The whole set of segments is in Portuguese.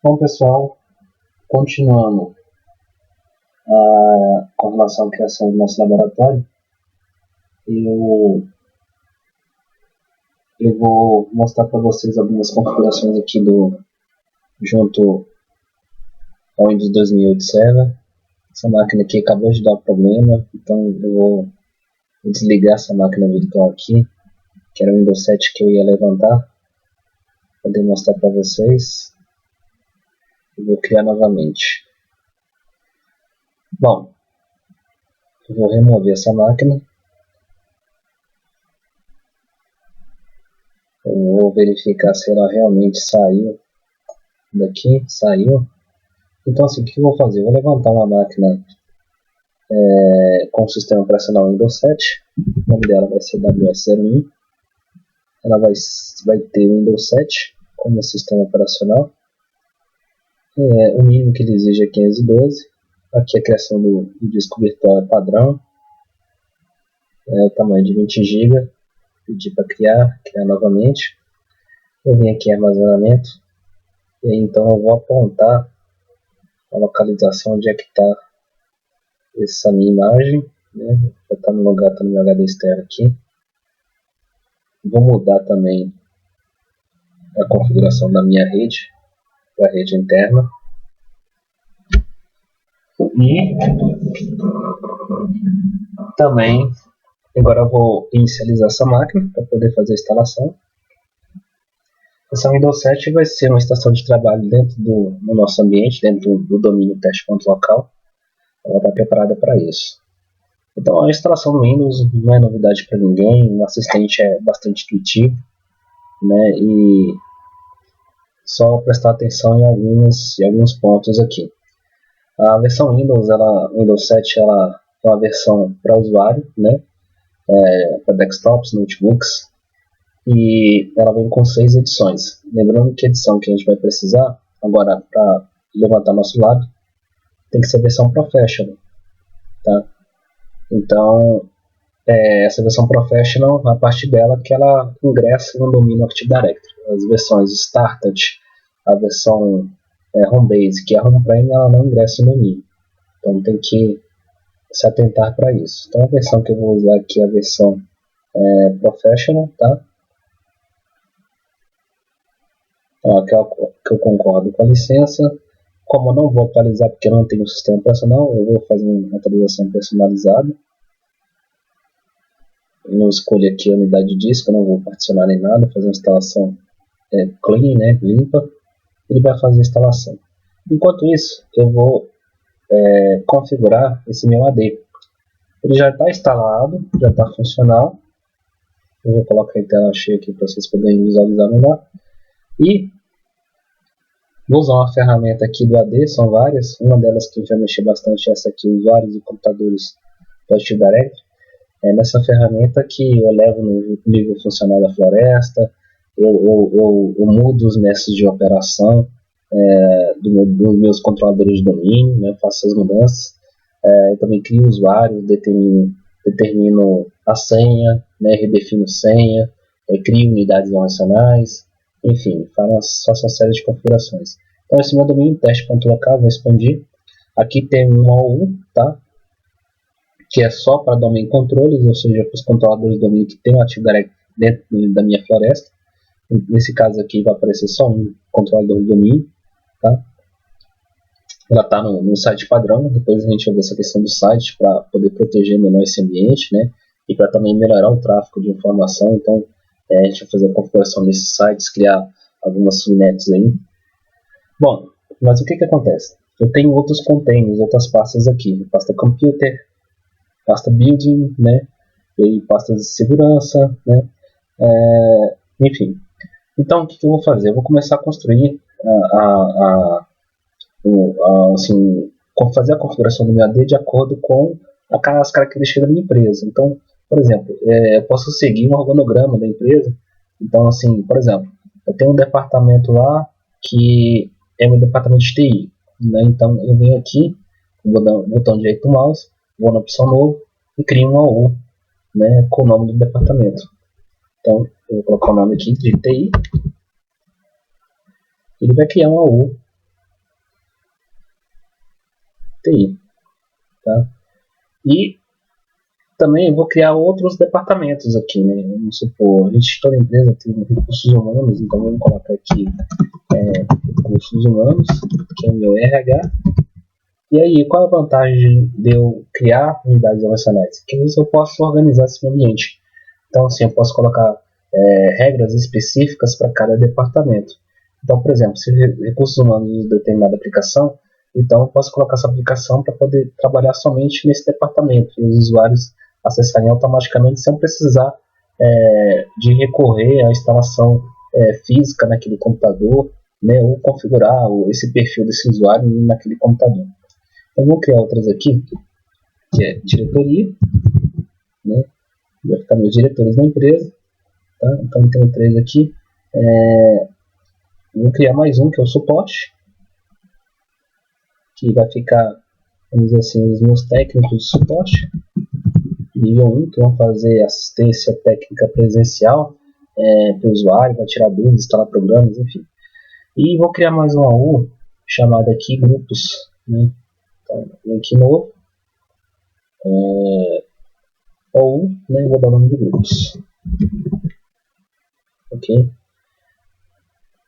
Bom, pessoal, continuando com relação à criação do nosso laboratório, eu vou mostrar para vocês algumas configurações aqui junto ao Windows 2008 Server. Essa máquina aqui acabou de dar problema, então eu vou desligar essa máquina virtual aqui, que era o Windows 7 que eu ia levantar, para poder mostrar para vocês. Eu vou criar novamente. Bom, eu vou remover essa máquina. Eu vou verificar se ela realmente saiu daqui. Saiu. Então assim, o que eu vou fazer? Eu vou levantar uma máquina com o sistema operacional Windows 7. O nome dela vai ser WS01. Ela vai ter o Windows 7 como sistema operacional. O mínimo que ele exige é 512. Aqui a criação do disco virtual é padrão. O tamanho de 20 GB. Pedir para criar novamente. Eu vim aqui em armazenamento. E aí, então eu vou apontar a localização onde é que está essa minha imagem. Né? Já está no lugar, está no meu HD externo aqui. Vou mudar também a configuração da minha rede para a rede interna. E também agora eu vou inicializar essa máquina para poder fazer a instalação. Essa Windows 7 vai ser uma estação de trabalho dentro do nosso ambiente, dentro do domínio teste.local. Ela está preparada para isso. Então a instalação do Windows não é novidade para ninguém, o assistente é bastante intuitivo, né? E só prestar atenção em alguns pontos aqui. A versão Windows 7 ela é uma versão para usuário, né? Para desktops, notebooks, e ela vem com 6 edições. Lembrando que a edição que a gente vai precisar agora para levantar nosso lab tem que ser a versão Professional, tá? Então essa versão Professional, a partir dela que ela ingressa no domínio Active Directory. As versões Started, a versão Home Base, que é a Home Prime, ela não ingressa no domínio. Então tem que se atentar para isso. Então a versão que eu vou usar aqui é a versão Professional, tá? Então, que eu concordo com a licença. Como eu não vou atualizar porque eu não tenho um sistema operacional, eu vou fazer uma atualização personalizada. Eu escolho aqui a unidade de disco, eu não vou particionar nem nada, fazer uma instalação clean, né, limpa. Ele vai fazer a instalação. Enquanto isso, eu vou configurar esse meu AD. Ele já está instalado, já está funcional. Eu vou colocar em tela cheia aqui para vocês poderem visualizar melhor. E vou usar uma ferramenta aqui do AD, são várias. Uma delas que vai mexer bastante é essa aqui, usuários e computadores do Active Directory. É nessa ferramenta que eu levo no nível funcional da floresta, eu mudo os mestres de operação dos meus controladores de domínio, né, faço as mudanças. Eu também crio usuários, determino a senha, né, redefino senha, crio unidades não racionais, enfim, faço uma série de configurações. Então esse meu domínio teste.local, vou expandir. Aqui tem um OU, tá? Que é só para domain controles, ou seja, para os controladores de domínio que tem um Active Directory dentro da minha floresta. Nesse caso aqui vai aparecer só um controlador de domínio, tá? Ela está no site padrão. Depois a gente vai ver essa questão do site para poder proteger melhor esse ambiente, né? E para também melhorar o tráfego de informação. Então a gente vai fazer a configuração desses sites, criar algumas subnets aí. Bom, mas o que acontece? Eu tenho outros containers, outras pastas aqui, pasta computer, pasta building, né? E aí pastas de segurança, né? Enfim. Então o que eu vou fazer? Eu vou começar a construir fazer a configuração do meu AD de acordo com as características da minha empresa. Então, por exemplo, eu posso seguir um organograma da empresa. Então, assim, por exemplo, eu tenho um departamento lá que é meu departamento de TI, né? Então eu venho aqui, vou dar um botão direito do mouse, vou na opção novo e crio um AU, né, com o nome do departamento. Então eu vou colocar o nome aqui de TI. Ele vai criar um AU TI. Tá? E também eu vou criar outros departamentos aqui, né? Vamos supor, a gente, toda empresa tem recursos humanos, então vamos colocar aqui recursos humanos, que é o meu RH. E aí, qual é a vantagem de eu criar unidades operacionais? Que eu posso organizar esse ambiente. Então, assim, eu posso colocar regras específicas para cada departamento. Então, por exemplo, se recursos humanos usa determinada aplicação, então eu posso colocar essa aplicação para poder trabalhar somente nesse departamento e os usuários acessarem automaticamente sem precisar de recorrer à instalação física naquele computador, né, ou configurar esse perfil desse usuário naquele computador. Então, vou criar outras aqui, que é diretoria, né, vai ficar meus diretores da empresa, tá? Então, tenho 3 aqui. Vou criar mais um, que é o suporte, que vai ficar, vamos dizer assim, os meus técnicos de suporte. Nível 1, que vão fazer assistência técnica presencial para o usuário, vai tirar dúvidas, instalar programas, enfim. E vou criar mais um AU, chamado aqui grupos, né? Então, link novo, AU, né? Vou dar o nome de grupos. Ok?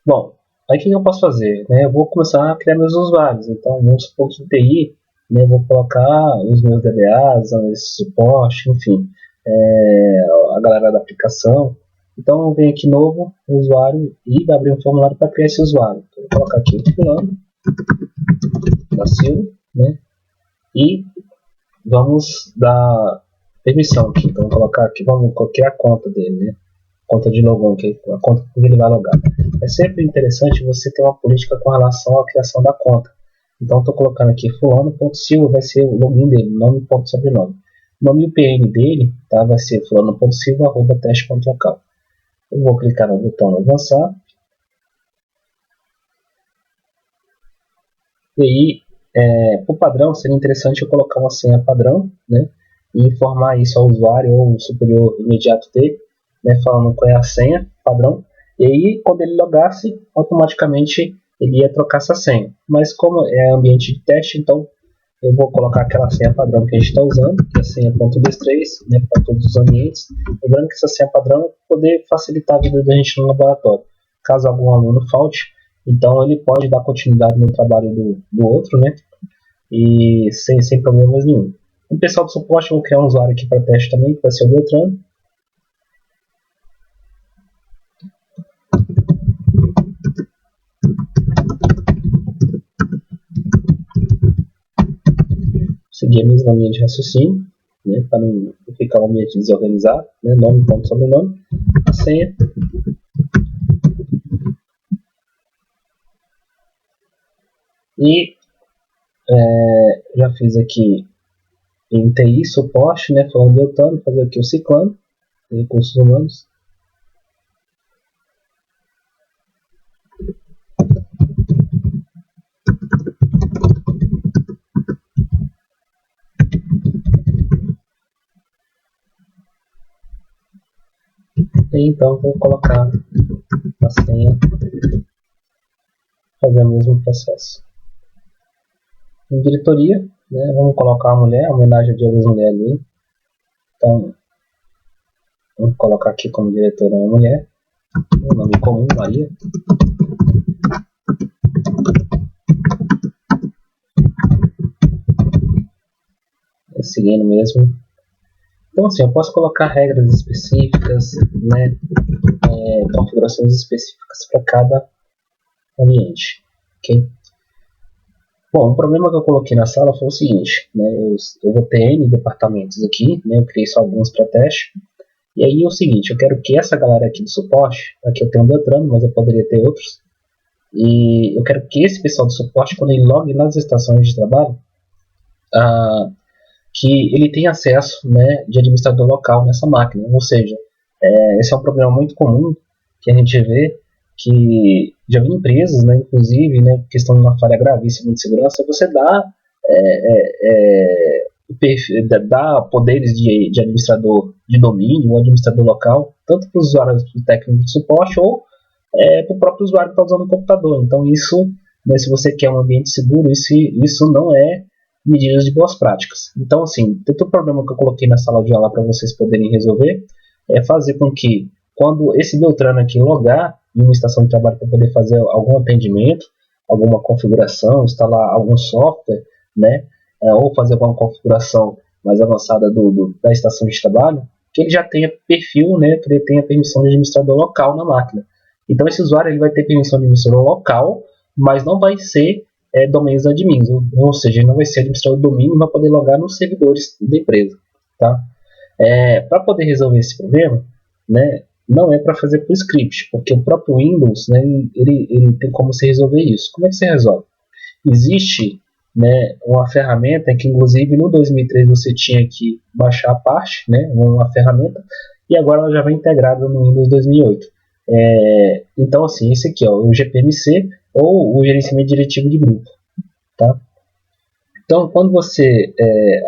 Bom, aí o que eu posso fazer? Né? Eu vou começar a criar meus usuários. Então, vamos supor que em TI, né, eu vou colocar os meus DBAs, esse suporte, enfim, a galera da aplicação. Então, eu venho aqui novo, usuário, e vai abrir um formulário para criar esse usuário. Então, eu vou colocar aqui o fulano, da Silva, né? E vamos dar permissão aqui. Então, vou colocar aqui, vamos criar a conta dele, né? Conta de login, que é a conta que ele vai logar. É sempre interessante você ter uma política com relação à criação da conta. Então, estou colocando aqui fulano.silva, vai ser o login dele, nome e sobrenome. O nome e o PN dele, tá, vai ser fulano.silva@teste.local. Eu vou clicar no botão avançar. E aí, por padrão, seria interessante eu colocar uma senha padrão, né, e informar isso ao usuário ou ao superior imediato dele, né, falando qual é a senha padrão. E aí, quando ele logasse, automaticamente ele ia trocar essa senha. Mas como é ambiente de teste, então eu vou colocar aquela senha padrão que a gente está usando, que é a senha .b3, né, para todos os ambientes. Lembrando que essa senha padrão é para poder facilitar a vida da gente no laboratório. Caso algum aluno falte, então ele pode dar continuidade no trabalho do outro, né, e sem problemas nenhum. O pessoal do suporte, eu vou criar um usuário aqui para teste também, que vai ser o Beltrano. Seguir a mesma linha de raciocínio, né, para não ficar um ambiente desorganizado, né, nome, ponto, sobrenome, a senha. E já fiz aqui em TI, suporte, né, falando de Beltrano, fazer aqui o Ciclano, recursos humanos. E então vou colocar a senha, fazer o mesmo processo. Em diretoria, né, vamos colocar a mulher, homenagem ao Dia das Mulheres ali. Então, vamos colocar aqui como diretora uma mulher, o nome comum, Maria. Seguindo mesmo. Então, assim, eu posso colocar regras específicas, né, configurações específicas para cada ambiente, ok? Bom, o problema que eu coloquei na sala foi o seguinte, né, eu vou ter N departamentos aqui, né, eu criei só alguns para teste, e aí é o seguinte, eu quero que essa galera aqui do suporte, aqui eu tenho um Beltrano, mas eu poderia ter outros, e eu quero que esse pessoal do suporte, quando ele logue nas estações de trabalho, que ele tenha acesso, né, de administrador local nessa máquina, ou seja, esse é um problema muito comum que a gente vê, que já vi empresas, né, inclusive, né, questão de uma falha gravíssima de segurança, você dá dá poderes de administrador de domínio ou administrador local, tanto para os usuários técnicos de suporte ou para o próprio usuário que está usando o computador. Então isso, né, se você quer um ambiente seguro, isso não é medidas de boas práticas. Então, assim, todo o problema que eu coloquei na sala de aula para vocês poderem resolver é fazer com que, quando esse Beltrano aqui logar em uma estação de trabalho para poder fazer algum atendimento, alguma configuração, instalar algum software, né, ou fazer alguma configuração mais avançada da estação de trabalho, que ele já tenha perfil, né, que ele tenha permissão de administrador local na máquina. Então esse usuário ele vai ter permissão de administrador local, mas não vai ser domínios admins, ou seja, ele não vai ser administrador do domínio e vai poder logar nos servidores da empresa. Tá? Para poder resolver esse problema, né, não é para fazer por script, porque o próprio Windows, né, ele tem como você resolver isso. Como é que você resolve? Existe, né, uma ferramenta que, inclusive, no 2003 você tinha que baixar a parte, né, uma ferramenta, e agora ela já vai integrada no Windows 2008. Então, assim, esse aqui, ó, o GPMC, ou o gerenciamento diretivo de grupo. Tá? Então, quando você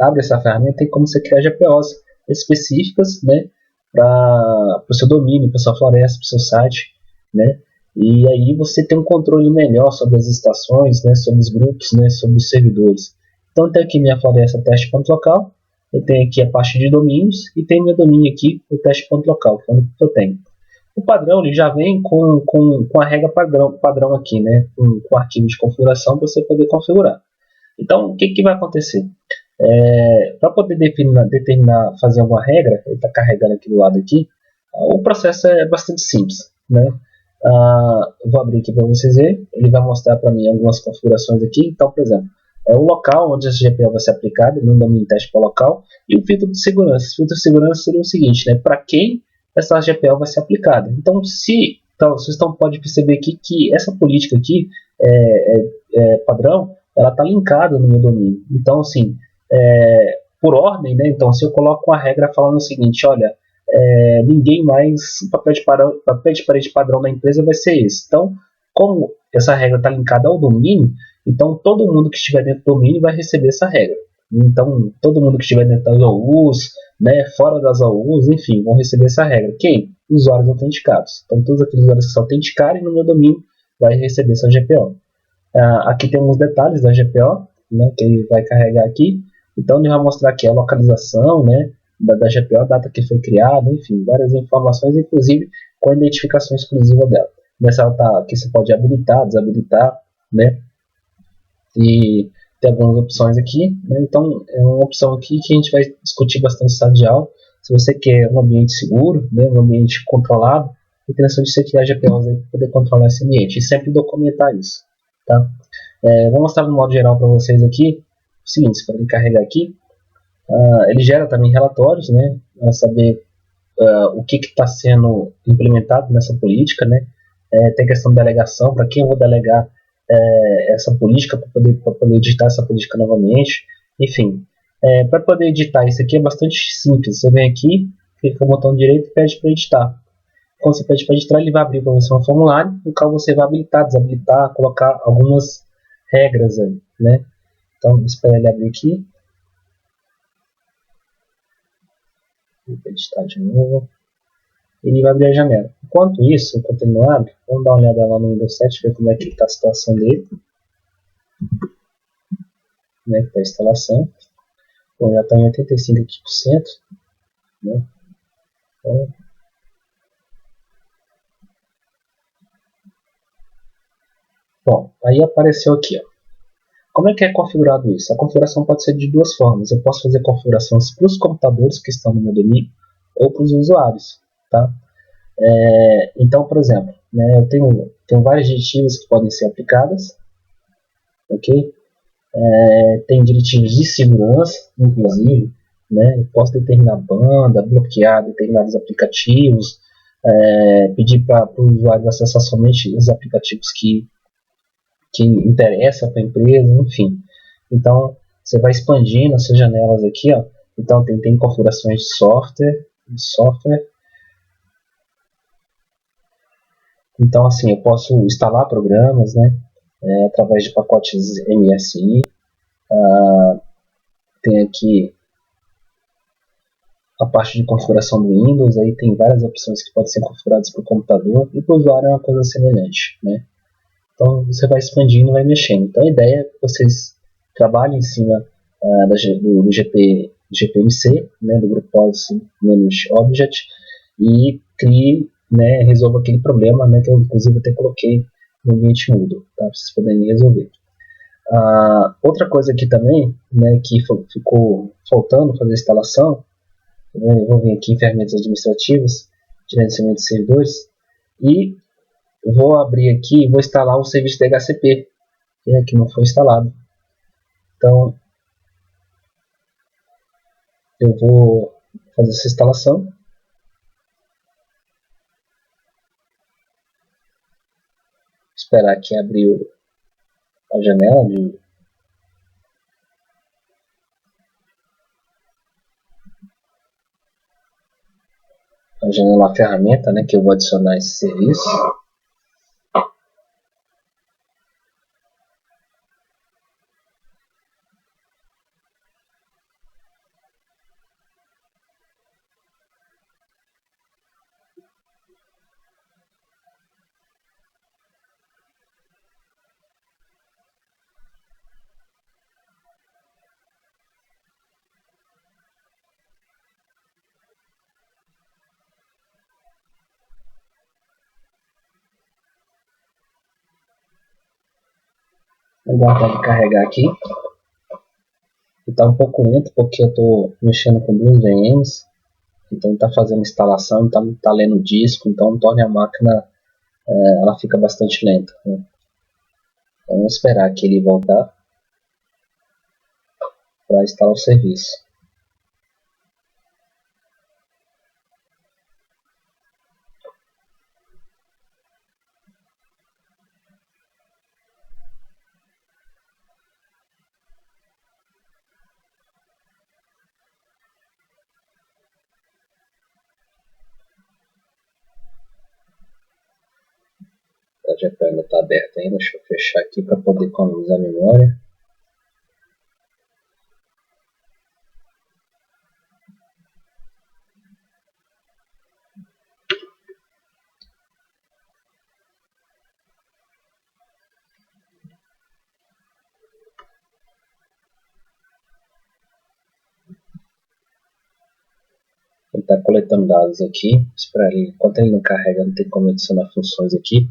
abre essa ferramenta, tem como você criar GPOs específicas, né, para o seu domínio, para sua floresta, para o seu site, né? E aí você tem um controle melhor sobre as estações, né, sobre os grupos, né, sobre os servidores. Então eu tenho aqui minha floresta teste.local, eu tenho aqui a parte de domínios e tem meu domínio aqui, o teste.local, que é o que eu tenho. O padrão ele já vem com a regra padrão aqui, né, com arquivo de configuração para você poder configurar. Então o que vai acontecer? Para poder determinar, fazer alguma regra, ele está carregando aqui do lado aqui, o processo é bastante simples, né? Vou abrir aqui para vocês verem, ele vai mostrar para mim algumas configurações aqui. Então, por exemplo, o local onde essa GPO vai ser aplicada, no domínio teste para local, e o filtro de segurança. O filtro de segurança seria o seguinte, né? Para quem essa GPO vai ser aplicada. Então, vocês podem perceber aqui que essa política aqui padrão, ela está linkada no meu domínio. Então, assim, por ordem, né? Então, se eu coloco uma regra falando o seguinte, olha, ninguém mais, o papel de parede padrão da empresa vai ser esse. Então, como essa regra está linkada ao domínio, então todo mundo que estiver dentro do domínio vai receber essa regra. Então, todo mundo que estiver dentro das OUs, né, fora das OUs, enfim, vão receber essa regra. Quem? Usuários autenticados. Então, todos aqueles usuários que se autenticarem no meu domínio vai receber essa GPO. Aqui tem alguns detalhes da GPO, né, que ele vai carregar aqui. Então, ele vai mostrar aqui a localização, né, da GPO, a data que foi criada, enfim, várias informações, inclusive com a identificação exclusiva dela. Nessa aqui você pode habilitar, desabilitar, né, e tem algumas opções aqui, né? Então é uma opção aqui que a gente vai discutir bastante em sala de aula. Se você quer um ambiente seguro, né, um ambiente controlado, é interessante você criar GPOs aí para poder controlar esse ambiente e sempre documentar isso. Tá? Vou mostrar no modo geral para vocês aqui o seguinte, para ele carregar aqui, ele gera também relatórios, né, para saber o que está sendo implementado nessa política, né? Tem a questão de delegação, para quem eu vou delegar essa política, para poder editar essa política novamente, enfim. Para poder editar isso aqui é bastante simples, você vem aqui, clica no botão direito e pede para editar. Quando você pede para editar, ele vai abrir para você um formulário, no qual você vai habilitar, desabilitar, colocar algumas regras aí, né? Então, espera ele abrir aqui. Vou editar de novo. Ele vai abrir a janela. Enquanto isso, enquanto ele não abre, vamos dar uma olhada lá no Windows 7, ver como é que está a situação dele. Como é que está a instalação. Bom, já está em 85%. Né? Então, bom, aí apareceu aqui, ó. Como é que é configurado isso? A configuração pode ser de duas formas. Eu posso fazer configurações para os computadores que estão no meu domínio ou para os usuários. Tá? Então, por exemplo, né, eu tenho várias diretivas que podem ser aplicadas. Ok? Tem diretivas de segurança, inclusive. Né, eu posso determinar banda, bloquear determinados aplicativos, pedir para o usuário acessar somente os aplicativos que interessa para a empresa, enfim. Então, você vai expandindo essas janelas aqui, ó. Então, tem configurações de software. Então, assim, eu posso instalar programas, né, através de pacotes MSI. Tem aqui a parte de configuração do Windows, aí tem várias opções que podem ser configuradas para o computador, e para o usuário é uma coisa semelhante, né? Então você vai expandindo e vai mexendo. Então a ideia é que vocês trabalhem em cima do GPMC, né, do grupo Policy-Object, e crie, né, resolva aquele problema, né, que eu inclusive até coloquei no ambiente Moodle, tá, para vocês poderem resolver. Outra coisa aqui também, né, que ficou faltando fazer a instalação, né, eu vou vir aqui em ferramentas administrativas, gerenciamento de servidores, e eu vou abrir aqui e vou instalar o serviço DHCP, que não foi instalado. Então, eu vou fazer essa instalação. Esperar aqui abrir a janela a ferramenta, né, que eu vou adicionar esse serviço. Vou aguardar ele carregar aqui. Está um pouco lento porque eu estou mexendo com duas VMs, então está fazendo instalação, está lendo o disco, então torna a máquina, ela fica bastante lenta, né? Então vamos esperar que ele voltar para instalar o serviço. A GPU ainda está aberta ainda, deixa eu fechar aqui para poder economizar a memória. Ele está coletando dados aqui, esperar ele, enquanto ele não carrega, não tem como adicionar funções aqui.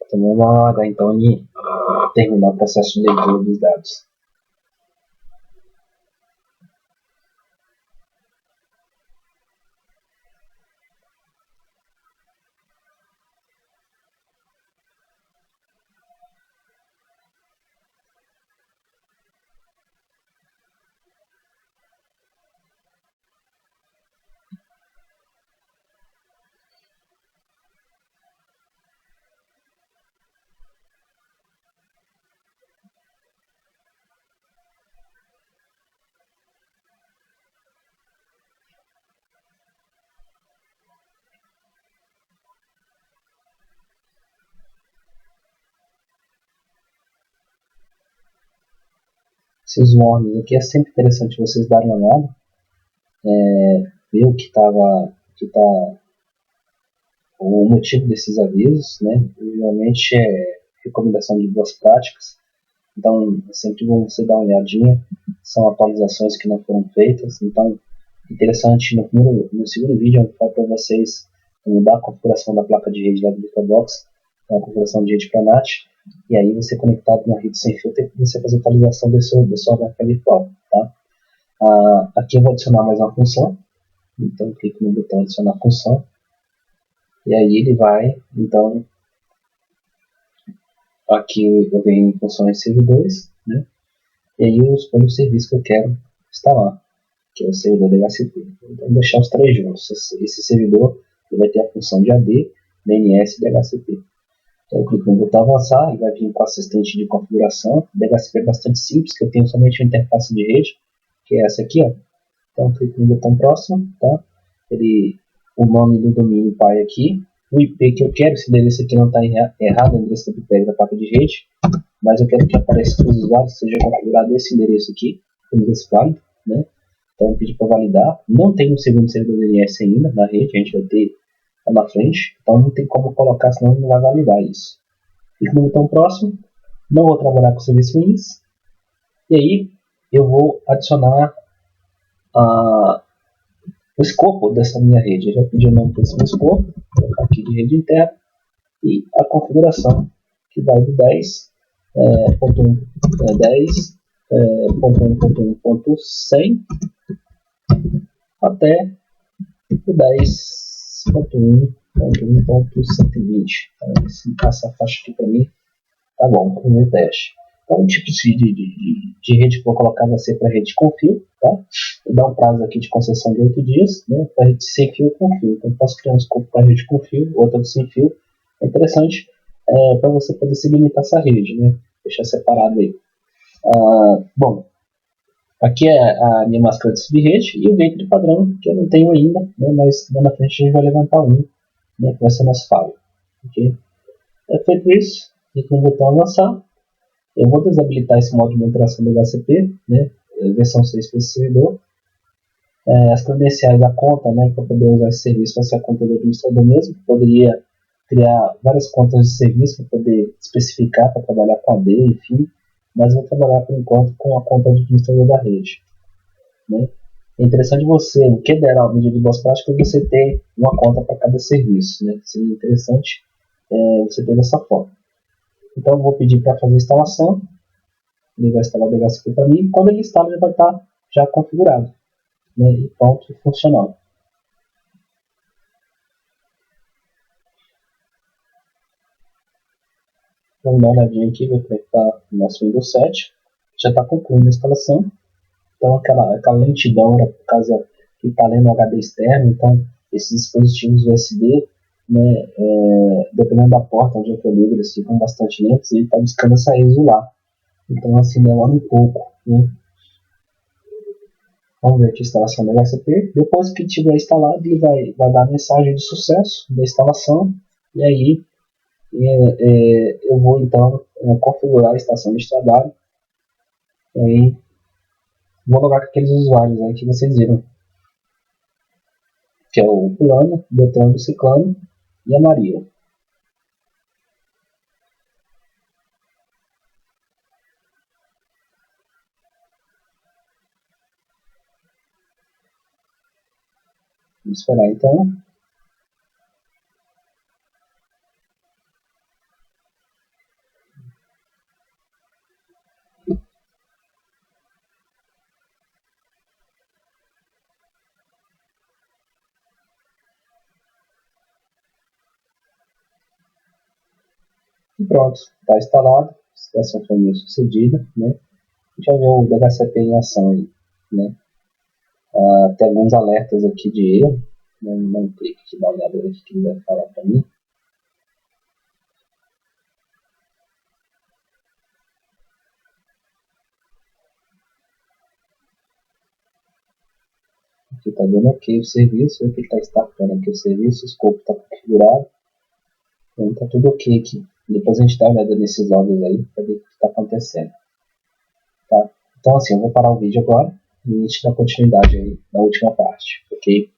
Então vamos aguardar então ele terminar o processo de leitura dos dados. Esses warnings aqui é sempre interessante vocês darem uma olhada, ver o que está o motivo desses avisos, né? Geralmente é recomendação de boas práticas, então é sempre bom você dar uma olhadinha, são atualizações que não foram feitas, então interessante no segundo vídeo eu falo para vocês mudar a configuração da placa de rede lá do VirtualBox, a configuração de rede para NAT, e aí você conectado na rede sem fio tem que você fazer a atualização da sua máquina virtual, tá? Aqui eu vou adicionar mais uma função, então clico no botão adicionar função, e aí ele vai, então, aqui eu venho em funções servidores, né? E aí eu escolho o serviço que eu quero instalar, que é o servidor DHCP. Então vou deixar os três juntos. Esse servidor vai ter a função de AD, DNS e DHCP. Então eu clico no botão avançar e vai vir com o assistente de configuração. O DHCP é bastante simples, que eu tenho somente uma interface de rede, que é essa aqui, ó. Então clico no botão próximo, tá? O nome do domínio pai aqui, o IP que eu quero, esse endereço aqui não está errado, o endereço do IP da placa de rede, mas eu quero que apareça para os usuários, seja configurado esse endereço aqui, o endereço válido, né? Então eu pedi para validar, não tem um segundo servidor DNS ainda na rede, a gente vai ter lá na frente, então não tem como colocar, senão não vai validar isso. Clico no botão próximo, não vou trabalhar com serviço ruins, e aí eu vou adicionar o escopo dessa minha rede. Eu já pedi o nome desse meu escopo, vou colocar aqui de rede interna, e a configuração, que vai do 10.1.1.100 até o 10.1.1.120. Então, essa faixa aqui para mim tá bom, para o meu teste. Então, o tipo de rede que eu vou colocar vai ser para rede com fio, tá? Vou dar um prazo aqui de concessão de 8 dias, né? Para rede sem fio com fio. Então, eu posso criar um escopo para rede com fio, outra sem fio. É interessante para você poder segmentar essa rede, né? Deixar separado aí. Bom, aqui é a minha máscara de subrede e o gateway padrão, que eu não tenho ainda, né? Mas lá na frente a gente vai levantar um, né? Que vai ser nosso file. Okay? Feito isso, clico no botão avançar. Eu vou desabilitar esse modo de monitoração do HCP, né? Versão 6 para esse servidor. As credenciais da conta, né? Para poder usar esse serviço, vai ser a conta do administrador mesmo. Poderia criar várias contas de serviço para poder especificar, para trabalhar com AD, enfim. Mas vou trabalhar por enquanto com a conta de administrador da rede. Né? É interessante você, o que der a medida de boas práticas, você ter uma conta para cada serviço. Né? Seria interessante você ter dessa forma. Então eu vou pedir para fazer a instalação. Ele vai instalar o DHCP para mim. Quando ele instala, ele vai estar já configurado, né? E pronto, funcional. Vamos dar uma olhadinha aqui, ver como é que está o nosso Windows 7. Já está concluindo a instalação. Então aquela lentidão era por causa que está lendo o HD externo. Então esses dispositivos USB, né, dependendo da porta onde eu ligo, eles ficam bastante lentos e ele está buscando essa ISO lá. Então assim demora um pouco, né? Vamos ver aqui a instalação do HCP. Depois que tiver instalado, ele vai dar a mensagem de sucesso da instalação. E aí eu vou então configurar a estação de trabalho. E aí vou logar com aqueles usuários aí que vocês viram. Que é o Fulano, o Beltrano, o Ciclano e a Maria. Vamos esperar então. E pronto, está instalado. A instalação foi bem sucedida, né? Já vê o DHCP em ação aí, né? Tem alguns alertas aqui de erro. Não clique aqui, dá uma olhada aqui que ele vai falar para mim. Aqui está dando ok o serviço, aqui está startando aqui o serviço, o escopo está configurado. Então está tudo ok aqui. Depois a gente dá uma olhada nesses logs aí para ver o que está acontecendo. Tá? Então assim, eu vou parar o vídeo agora e a gente dá continuidade aí na última parte, ok?